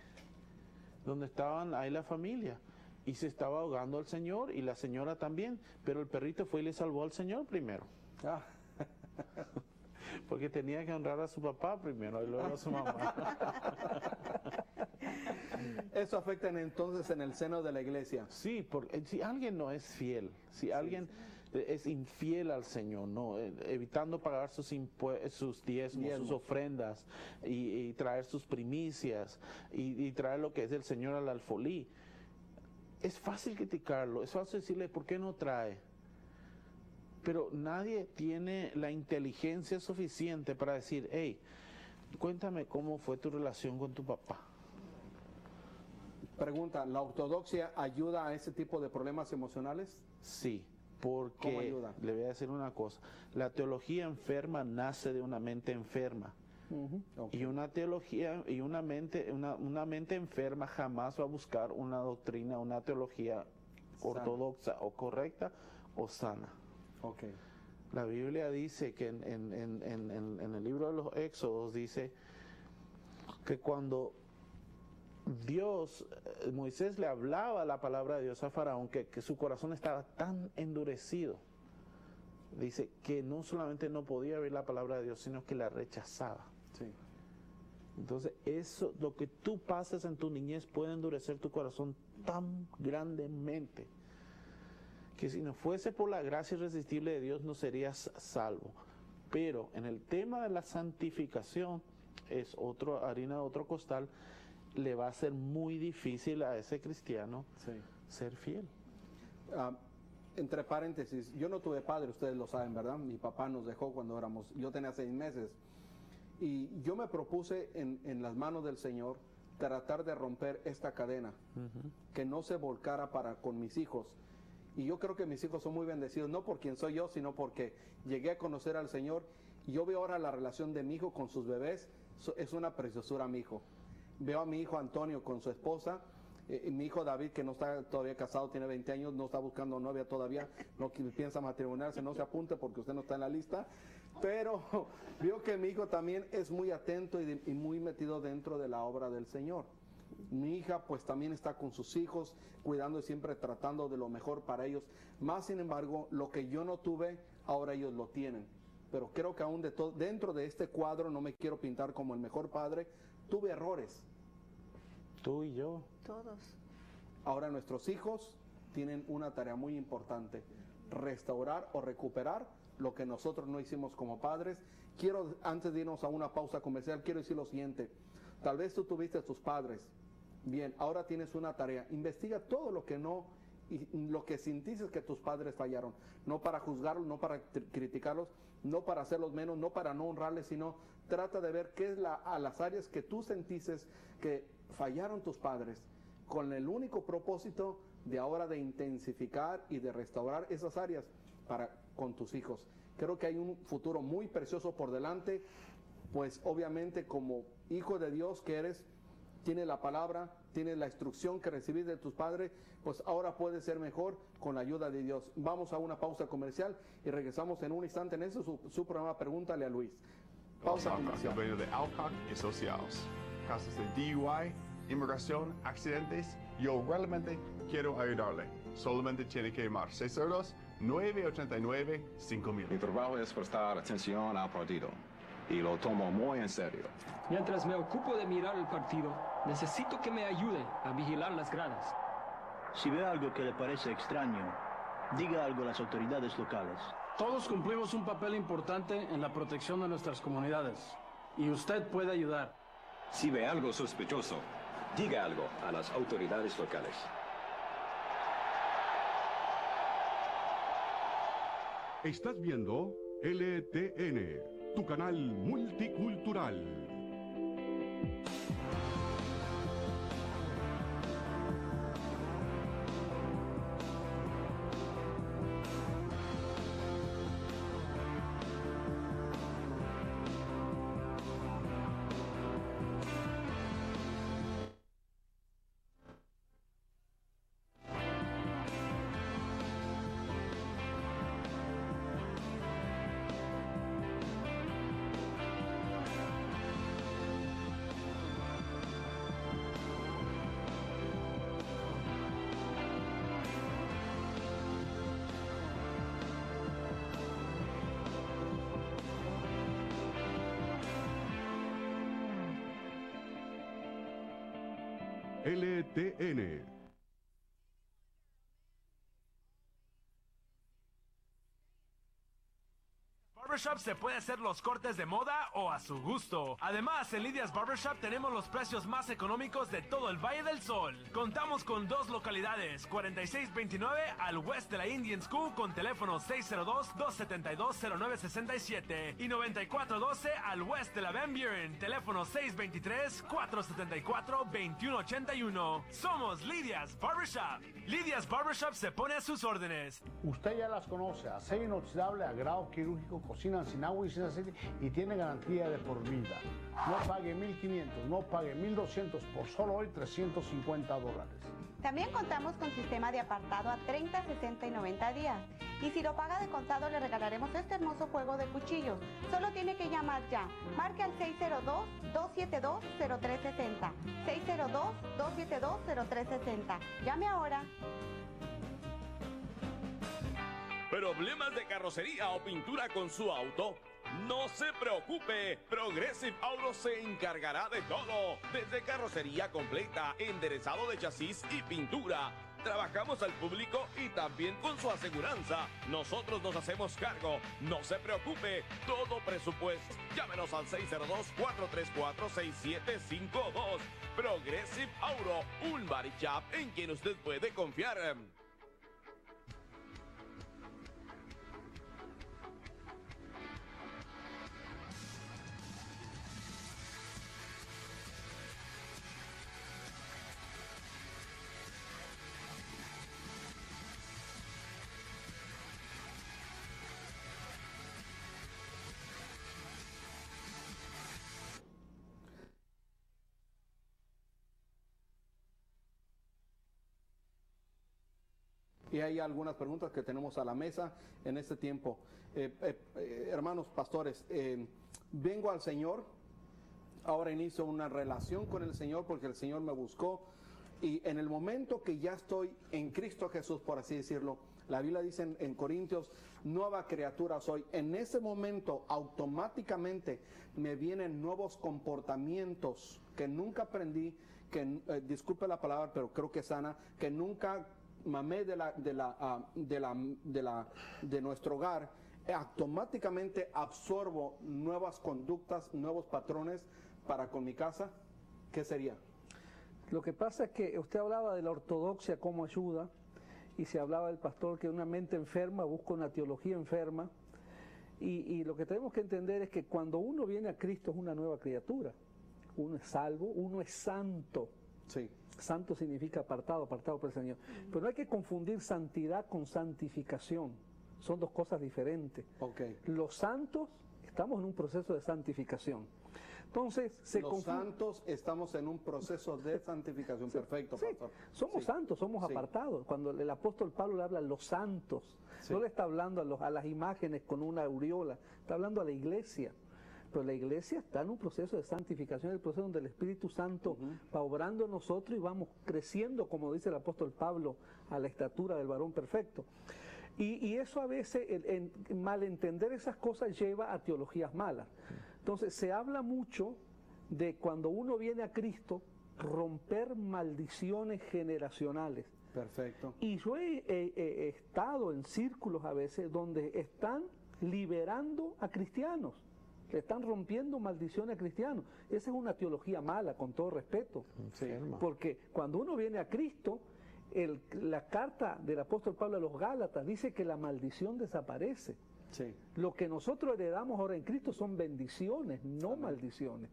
donde estaban ahí la familia, y se estaba ahogando al señor y la señora también, pero el perrito fue y le salvó al señor primero. Porque tenía que honrar a su papá primero y luego a su mamá. Eso afecta entonces en el seno de la iglesia. Sí, porque si alguien no es fiel, si alguien es infiel al Señor, no, evitando pagar sus diezmos, sus ofrendas, y traer sus primicias, y traer lo que es del Señor al alfolí, es fácil criticarlo, es fácil decirle, ¿por qué no trae? pero nadie tiene la inteligencia suficiente para decir, hey, cuéntame cómo fue tu relación con tu papá. Pregunta, ¿la ortodoxia ayuda a ese tipo de problemas emocionales? Sí, ¿Cómo porque ayuda? le voy a decir una cosa, la teología enferma nace de una mente enferma. Okay. Y una teología y una mente enferma jamás va a buscar una doctrina, una teología ortodoxa o correcta o sana. Okay. La Biblia dice que en el libro de los Éxodos dice que cuando Moisés le hablaba la palabra de Dios a Faraón, que su corazón estaba tan endurecido, dice que no solamente no podía oír la palabra de Dios, sino que la rechazaba. Sí. Entonces, eso, lo que tú pases en tu niñez puede endurecer tu corazón tan grandemente que si no fuese por la gracia irresistible de Dios no serías salvo. Pero en el tema de la santificación es harina de otro costal, le va a ser muy difícil a ese cristiano ser fiel. Entre paréntesis, yo no tuve padre, ustedes lo saben, ¿verdad? Mi papá nos dejó cuando yo tenía 6 meses. Y yo me propuse en las manos del Señor tratar de romper esta cadena, que no se volcara con mis hijos. Y yo creo que mis hijos son muy bendecidos, no por quien soy yo, sino porque llegué a conocer al Señor. Y yo veo ahora la relación de mi hijo con sus bebés, es una preciosura mi hijo. Veo a mi hijo Antonio con su esposa, mi hijo David, que no está todavía casado, tiene 20 años, no está buscando novia todavía, no piensa matrimoniarse, no se apunte porque usted no está en la lista. Pero veo que mi hijo también es muy atento y muy metido dentro de la obra del Señor. Mi hija pues también está con sus hijos, cuidando y siempre tratando de lo mejor para ellos. Más sin embargo, lo que yo no tuve, ahora ellos lo tienen. Pero creo que aún dentro de este cuadro, no me quiero pintar como el mejor padre, tuve errores. Tú y yo. Todos. Ahora nuestros hijos tienen una tarea muy importante, restaurar o recuperar lo que nosotros no hicimos como padres. Antes de irnos a una pausa comercial, quiero decir lo siguiente. Tal vez tú tuviste a tus padres. Bien, ahora tienes una tarea. Investiga todo lo que lo que sintiste que tus padres fallaron. No para juzgarlos, no para criticarlos, no para hacerlos menos, no para no honrarles, sino trata de ver qué es a las áreas que tú sentiste que fallaron tus padres, con el único propósito de ahora de intensificar y de restaurar esas áreas con tus hijos. Creo que hay un futuro muy precioso por delante, pues obviamente como hijo de Dios que eres, tienes la palabra, tienes la instrucción que recibiste de tus padres, pues ahora puedes ser mejor con la ayuda de Dios. Vamos a una pausa comercial y regresamos en un instante en ese su programa Pregúntale a Luis. Pausa comercial. El dueño de Alcock y Asociados. Casos de DUI, inmigración, accidentes, yo realmente quiero ayudarle. Solamente tiene que llamar 602-989-5000. Mi trabajo es prestar atención al partido y lo tomo muy en serio. Mientras me ocupo de mirar el partido, necesito que me ayude a vigilar las gradas. Si ve algo que le parece extraño, diga algo a las autoridades locales. Todos cumplimos un papel importante en la protección de nuestras comunidades y usted puede ayudar. Si ve algo sospechoso, diga algo a las autoridades locales. Estás viendo LTN, tu canal multicultural. LTN. Barbershop se puede hacer los cortes de moda o a su gusto. Además, en Lidia's Barbershop tenemos los precios más económicos de todo el Valle del Sol. Contamos con 2 localidades, 4629 al west de la Indian School con teléfono 602-272-0967 y 9412 al west de la Van Buren, teléfono 623-474-2181. Somos Lidia's Barbershop. Lidia's Barbershop se pone a sus órdenes. Usted ya las conoce, acero inoxidable a grado quirúrgico, cocinan sin agua y sin aceite y tiene garantía de por vida. No pague 1.500, no pague 1.200, por solo hoy $350. También contamos con sistema de apartado a 30, 60 y 90 días. Y si lo paga de contado, le regalaremos este hermoso juego de cuchillos. Solo tiene que llamar ya. Marque al 602-272-0360. 602-272-0360. Llame ahora. ¿Problemas de carrocería o pintura con su auto? No se preocupe, Progressive Auto se encargará de todo, desde carrocería completa, enderezado de chasis y pintura. Trabajamos al público y también con su aseguranza. Nosotros nos hacemos cargo. No se preocupe, todo presupuesto. Llámenos al 602-434-6752. Progressive Auto, un body shop en quien usted puede confiar. Y hay algunas preguntas que tenemos a la mesa en este tiempo. Hermanos pastores, vengo al Señor, ahora inicio una relación con el Señor porque el Señor me buscó, y en el momento que ya estoy en Cristo Jesús, por así decirlo, la Biblia dice en Corintios, nueva criatura soy. En ese momento automáticamente me vienen nuevos comportamientos que nunca aprendí, que disculpe la palabra, pero creo que es sana, que nunca mamé de nuestro hogar. Automáticamente absorbo nuevas conductas, nuevos patrones para con mi casa. ¿Qué sería? Lo que pasa es que usted hablaba de la ortodoxia como ayuda, y se hablaba del pastor que una mente enferma busca una teología enferma, y lo que tenemos que entender es que cuando uno viene a Cristo es una nueva criatura. Uno es salvo, uno es santo. Sí. Santo significa apartado, apartado por el Señor. Pero no hay que confundir santidad con santificación. Son dos cosas diferentes. Okay. Los santos estamos en un proceso de santificación. Entonces, los santos estamos en un proceso de santificación. Sí, perfecto, pastor. Sí, somos santos, somos apartados. Cuando el apóstol Pablo le habla a los santos, no le está hablando a las imágenes con una aureola, está hablando a la iglesia. Pero la iglesia está en un proceso de santificación, el proceso donde el Espíritu Santo va obrando en nosotros y vamos creciendo, como dice el apóstol Pablo, a la estatura del varón perfecto. Y eso a veces, malentender esas cosas lleva a teologías malas. Entonces se habla mucho de cuando uno viene a Cristo, romper maldiciones generacionales. Perfecto. Y yo he estado en círculos a veces donde están liberando a cristianos. Le están rompiendo maldiciones a cristianos. Esa es una teología mala, con todo respeto. Sí. Porque cuando uno viene a Cristo, la carta del apóstol Pablo a los Gálatas dice que la maldición desaparece. Sí. Lo que nosotros heredamos ahora en Cristo son bendiciones, no maldiciones.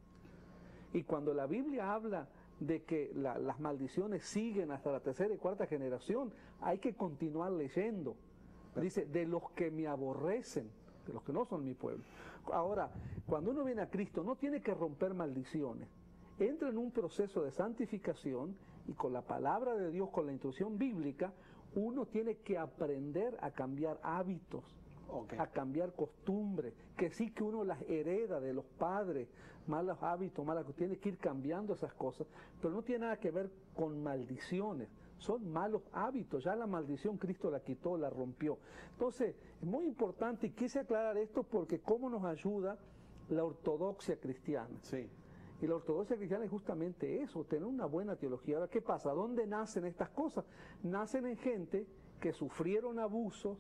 Y cuando la Biblia habla de que las maldiciones siguen hasta la tercera y cuarta generación, hay que continuar leyendo. Dice, de los que me aborrecen, de los que no son mi pueblo. Ahora, cuando uno viene a Cristo, no tiene que romper maldiciones. Entra en un proceso de santificación y con la palabra de Dios, con la instrucción bíblica, uno tiene que aprender a cambiar hábitos, a cambiar costumbres, que sí que uno las hereda de los padres, malos hábitos, malas costumbres, tiene que ir cambiando esas cosas, pero no tiene nada que ver con maldiciones. Son malos hábitos, ya la maldición Cristo la quitó, la rompió. Entonces, es muy importante y quise aclarar esto porque cómo nos ayuda la ortodoxia cristiana. Sí. Y la ortodoxia cristiana es justamente eso, tener una buena teología. Ahora, ¿qué pasa? ¿Dónde nacen estas cosas? Nacen en gente que sufrieron abusos,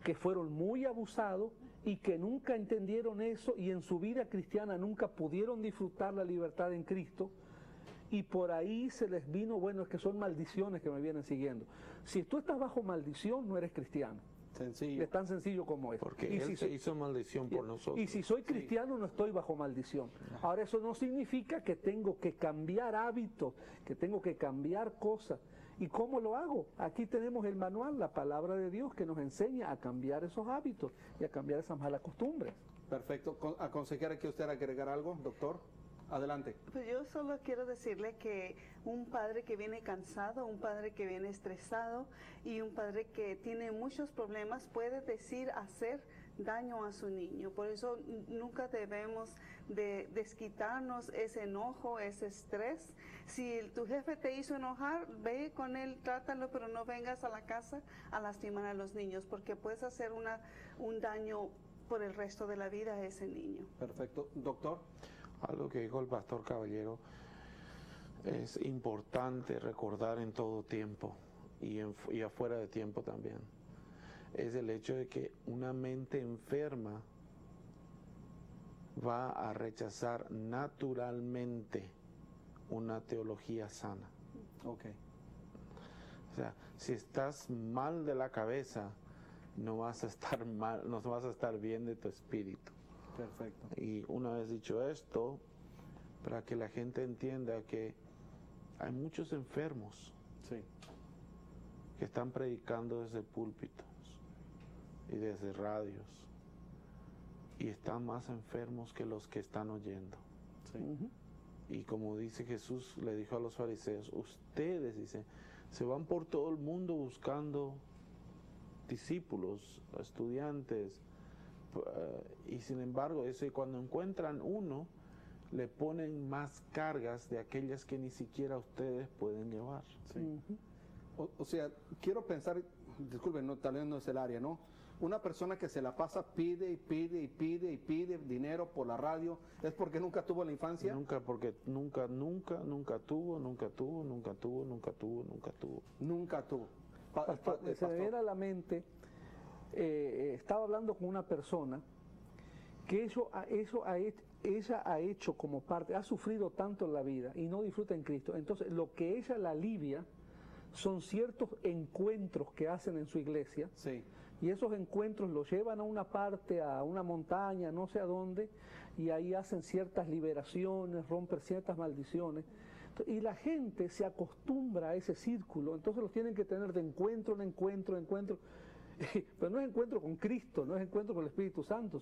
que fueron muy abusados y que nunca entendieron eso y en su vida cristiana nunca pudieron disfrutar la libertad en Cristo, y por ahí se les vino, bueno, es que son maldiciones que me vienen siguiendo. Si tú estás bajo maldición, no eres cristiano. Sencillo. Es tan sencillo como es. Porque Él se hizo maldición por nosotros. Y si soy cristiano, no estoy bajo maldición. Ahora, eso no significa que tengo que cambiar hábitos, que tengo que cambiar cosas. ¿Y cómo lo hago? Aquí tenemos el manual, la palabra de Dios, que nos enseña a cambiar esos hábitos y a cambiar esas malas costumbres. Perfecto. ¿Aconsejara que usted agregar algo, doctor? Adelante. Pues yo solo quiero decirle que un padre que viene cansado, un padre que viene estresado y un padre que tiene muchos problemas puede hacer daño a su niño. Por eso nunca debemos de desquitarnos ese enojo, ese estrés. Si tu jefe te hizo enojar, ve con él, trátalo, pero no vengas a la casa a lastimar a los niños, porque puedes hacer un daño por el resto de la vida a ese niño. Perfecto. Doctor. Algo que dijo el pastor Caballero, es importante recordar en todo tiempo y afuera de tiempo también. Es el hecho de que una mente enferma va a rechazar naturalmente una teología sana. Okay. O sea, si estás mal de la cabeza, no vas a estar mal, no vas a estar bien de tu espíritu. Perfecto. Y una vez dicho esto, para que la gente entienda que hay muchos enfermos que están predicando desde púlpitos y desde radios y están más enfermos que los que están oyendo. Y como dice Jesús, le dijo a los fariseos, ustedes, dice, se van por todo el mundo buscando discípulos, estudiantes, y sin embargo, cuando encuentran uno, le ponen más cargas de aquellas que ni siquiera ustedes pueden llevar. O sea, quiero pensar, disculpen, tal vez no es el área, ¿no? Una persona que se la pasa pide y pide y pide y pide dinero por la radio, ¿es porque nunca tuvo la infancia? Nunca, porque nunca tuvo. Se me viene a la mente, estaba hablando con una persona que ella ha hecho como parte, ha sufrido tanto en la vida y no disfruta en Cristo. Entonces, lo que ella la alivia son ciertos encuentros que hacen en su iglesia. Y esos encuentros los llevan a una parte, a una montaña, no sé a dónde, y ahí hacen ciertas liberaciones, rompen ciertas maldiciones. Y la gente se acostumbra a ese círculo, entonces los tienen que tener de encuentro en encuentro. Pero no es encuentro con Cristo, no es encuentro con el Espíritu Santo,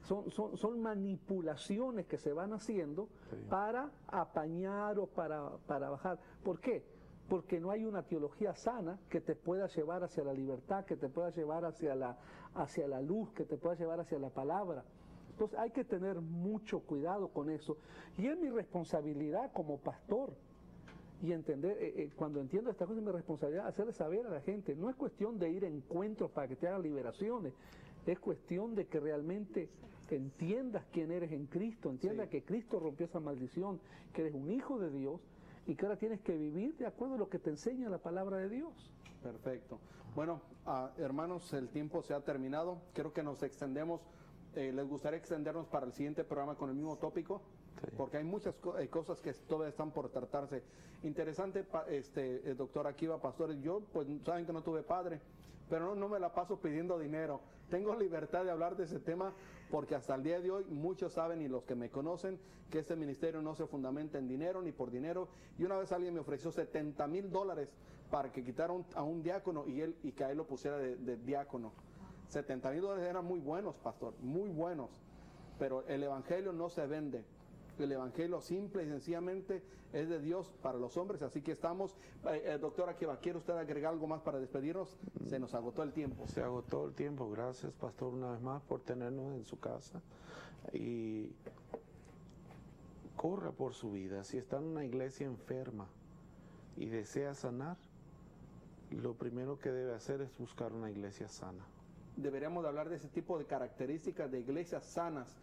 son manipulaciones que se van haciendo para apañar o para bajar. ¿Por qué? Porque no hay una teología sana que te pueda llevar hacia la libertad, que te pueda llevar hacia la luz, que te pueda llevar hacia la palabra. Entonces hay que tener mucho cuidado con eso. Y es mi responsabilidad como pastor. Y entender, cuando entiendo estas cosas, es mi responsabilidad hacerle saber a la gente. No es cuestión de ir a encuentros para que te hagan liberaciones. Es cuestión de que realmente entiendas quién eres en Cristo. Entiendas que Cristo rompió esa maldición, que eres un hijo de Dios y que ahora tienes que vivir de acuerdo a lo que te enseña la palabra de Dios. Perfecto. Bueno, hermanos, el tiempo se ha terminado. Creo que nos extendemos. ¿Les gustaría extendernos para el siguiente programa con el mismo tópico? Porque hay muchas cosas que todavía están por tratarse. Interesante, doctor Akiva, pastor. Yo, pues, saben que no tuve padre, pero no me la paso pidiendo dinero. Tengo libertad de hablar de ese tema porque hasta el día de hoy muchos saben, y los que me conocen, que este ministerio no se fundamenta en dinero ni por dinero. Y una vez alguien me ofreció $70,000 para que quitara a un diácono y que a él lo pusiera de diácono. $70,000 eran muy buenos, pastor, muy buenos. Pero el evangelio no se vende. El evangelio simple y sencillamente es de Dios para los hombres. Así que estamos, doctor Akiva, ¿quiere usted agregar algo más para despedirnos? Se nos agotó el tiempo. Se agotó el tiempo. Gracias, pastor, una vez más por tenernos en su casa. Y corra por su vida. Si está en una iglesia enferma y desea sanar, lo primero que debe hacer es buscar una iglesia sana. Deberíamos de hablar de ese tipo de características de iglesias sanas,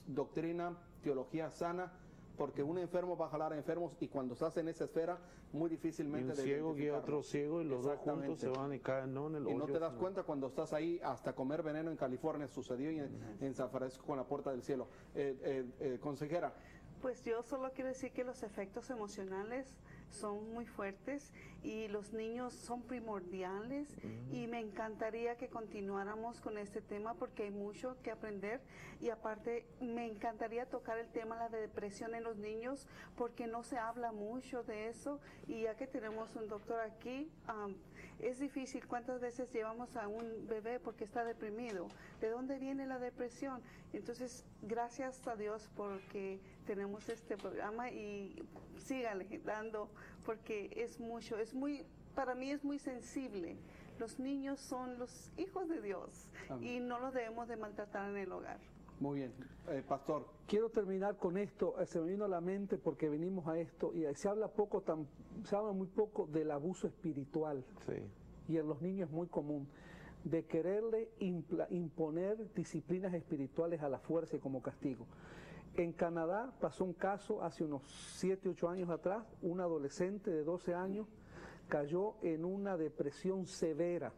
doctrina, teología sana, porque un enfermo va a jalar a enfermos y cuando estás en esa esfera, muy Y difícilmente un ciego guía a otro ciego y los dos juntos se van y caen en el hoyo. Y no te das cuenta cuando estás ahí, hasta comer veneno en California sucedió y en San Francisco con la Puerta del Cielo. Consejera. Pues yo solo quiero decir que los efectos emocionales son muy fuertes y los niños son primordiales y me encantaría que continuáramos con este tema porque hay mucho que aprender y aparte me encantaría tocar el tema de la depresión en los niños porque no se habla mucho de eso y ya que tenemos un doctor aquí, es difícil. ¿Cuántas veces llevamos a un bebé porque está deprimido? ¿De dónde viene la depresión? Entonces, gracias a Dios porque tenemos este programa y sígale dando porque es mucho, para mí es muy sensible. Los niños son los hijos de Dios y no los debemos de maltratar en el hogar. Muy bien, pastor. Quiero terminar con esto, se me vino a la mente porque venimos a esto y se habla muy poco del abuso espiritual. Sí. Y en los niños es muy común, de quererle imponer disciplinas espirituales a la fuerza y como castigo. En Canadá pasó un caso hace unos 7, 8 años atrás, un adolescente de 12 años cayó en una depresión severa,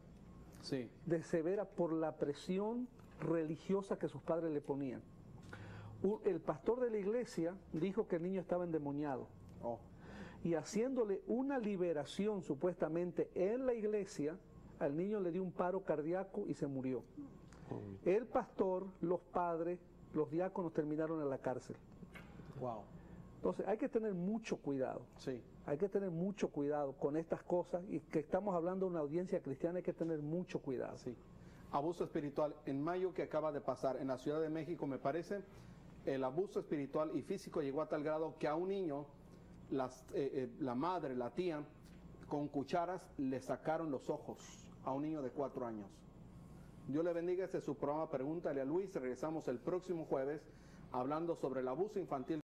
severa por la presión religiosa que sus padres le ponían. El pastor de la iglesia dijo que el niño estaba endemoniado. Y haciéndole una liberación supuestamente en la iglesia, al niño le dio un paro cardíaco y se murió. El pastor, los padres, los diáconos terminaron en la cárcel. Wow. Entonces hay que tener mucho cuidado. Sí. Hay que tener mucho cuidado con estas cosas y que estamos hablando de una audiencia cristiana, hay que tener mucho cuidado. Sí. Abuso espiritual. En mayo que acaba de pasar en la Ciudad de México, me parece, el abuso espiritual y físico llegó a tal grado que a un niño, la madre, la tía, con cucharas le sacaron los ojos a un niño de 4 años. Dios le bendiga, este es su programa Pregúntale a Luis. Regresamos el próximo jueves hablando sobre el abuso infantil.